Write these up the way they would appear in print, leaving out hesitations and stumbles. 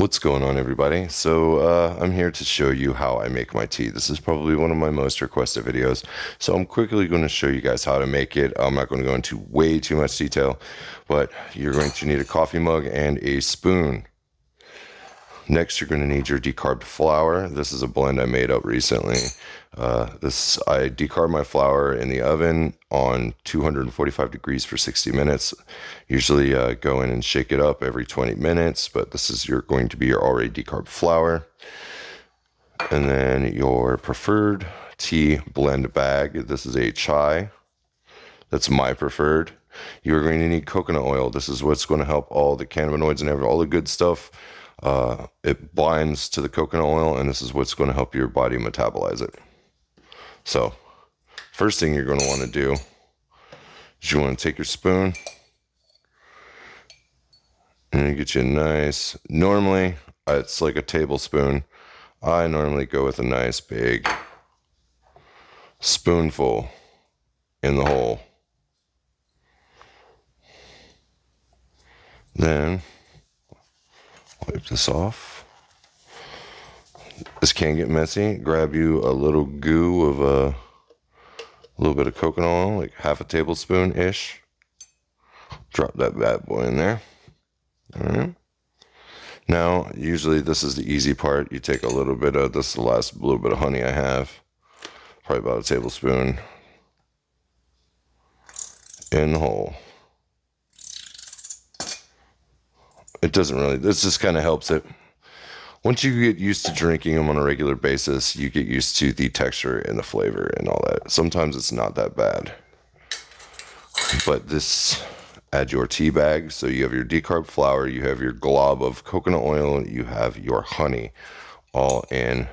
What's going on, everybody? I'm here to show you how I make my tea. This is probably one of my most requested videos, so I'm quickly going to show you guys how to make it. I'm not going to go into way too much detail, but you're going to need a coffee mug and a spoon. Next, you're going to need your decarbed flour. This is a blend I made up recently. I decarb my flour in the oven on 245 degrees for 60 minutes. Usually go in and shake it up every 20 minutes, but this is going to be your already decarb flour. And then your preferred tea blend bag. This is a chai. That's my preferred. You're going to need coconut oil. This is what's going to help all the cannabinoids and all the good stuff. It binds to the coconut oil, and this is what's going to help your body metabolize it. So, first thing you're going to want to do is you want to take your spoon and you get you a nice, normally it's like a tablespoon. I normally go with a nice big spoonful in the hole. Then wipe this off. This can get messy. Grab you a little goo of a little bit of coconut oil, like half a tablespoon-ish. Drop that bad boy in there. All right. Now, usually this is the easy part. You take a little bit of, this is the last little bit of honey I have. Probably about a tablespoon in the hole. It doesn't really, this just kind of helps it. Once you get used to drinking them on a regular basis, you get used to the texture and the flavor and all that. Sometimes it's not that bad. But this, add your tea bag. So you have your decarb flour, you have your glob of coconut oil, you have your honey, all in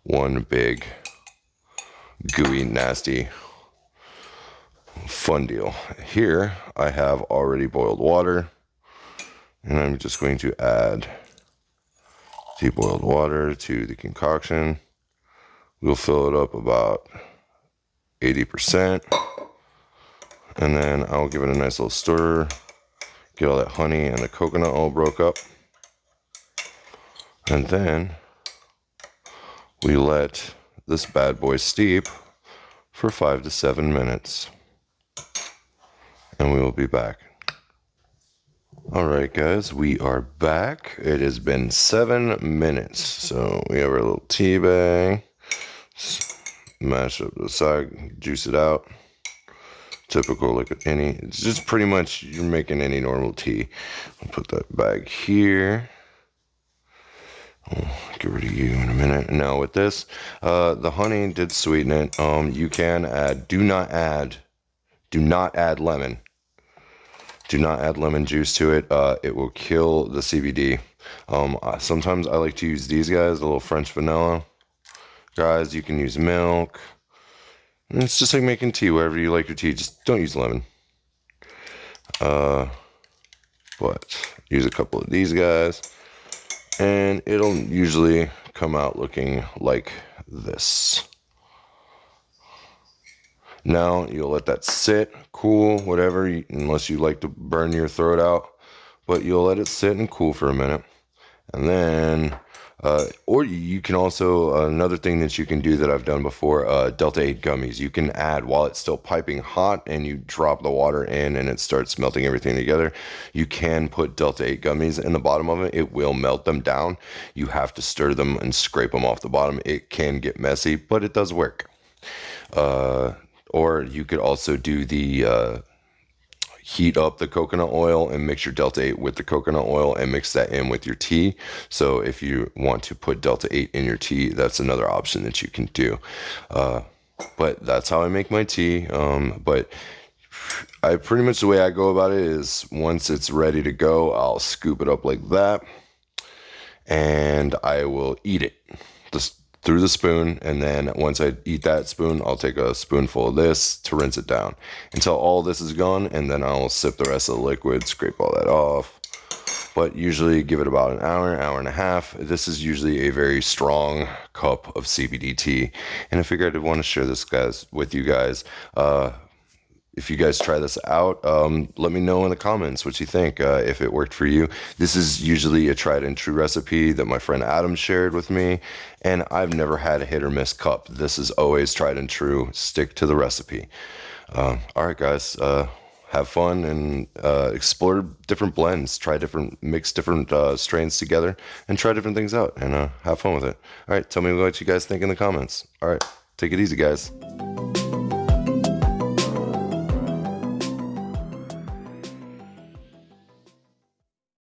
one big, gooey, nasty, fun deal. Here, I have already boiled water. And I'm just going to add boiled water to the concoction. We'll fill it up about 80%. And then I'll give it a nice little stir. Get all that honey and the coconut all broke up. And then we let this bad boy steep for 5 to 7 minutes. And we will be back. Alright guys, we are back. It has been 7 minutes. So we have our little tea bag. Mash up the side, juice it out. Typical like any, it's just pretty much you're making any normal tea. I'll put that bag here. I'll get rid of you in a minute. Now with this, the honey did sweeten it. You can add, do not add lemon. Do not add lemon juice to it. It will kill the CBD. Sometimes I like to use these guys, the little French vanilla guys. You can use milk. And it's just like making tea, wherever you like your tea. Just don't use lemon. But use a couple of these guys. And it'll usually come out looking like this. Now you'll let that sit, cool, whatever, unless you like to burn your throat out. But you'll let it sit and cool for a minute. And then, or you can also, another thing that you can do that I've done before, Delta 8 gummies. You can add, while it's still piping hot and you drop the water in and it starts melting everything together, you can put Delta 8 gummies in the bottom of it. It will melt them down. You have to stir them and scrape them off the bottom. It can get messy, but it does work. Or you could also do the heat up the coconut oil and mix your Delta 8 with the coconut oil and mix that in with your tea. So if you want to put Delta 8 in your tea, that's another option that you can do. But that's how I make my tea. But I pretty much, the way I go about it is once it's ready to go, I'll scoop it up like that and I will eat it. Just through the spoon, and then once I eat that spoon, I'll take a spoonful of this to rinse it down until all this is gone, and then I'll sip the rest of the liquid, scrape all that off. But usually give it about an hour and a half. This is usually a very strong cup of CBD tea, and I figured I'd want to share this with you guys. If you guys try this out, let me know in the comments what you think, if it worked for you. This is usually a tried and true recipe that my friend Adam shared with me, and I've never had a hit or miss cup. This is always tried and true. Stick to the recipe. All right, guys. Have fun and explore different blends. Mix different strains together, and try different things out, and have fun with it. All right, tell me what you guys think in the comments. All right, take it easy, guys.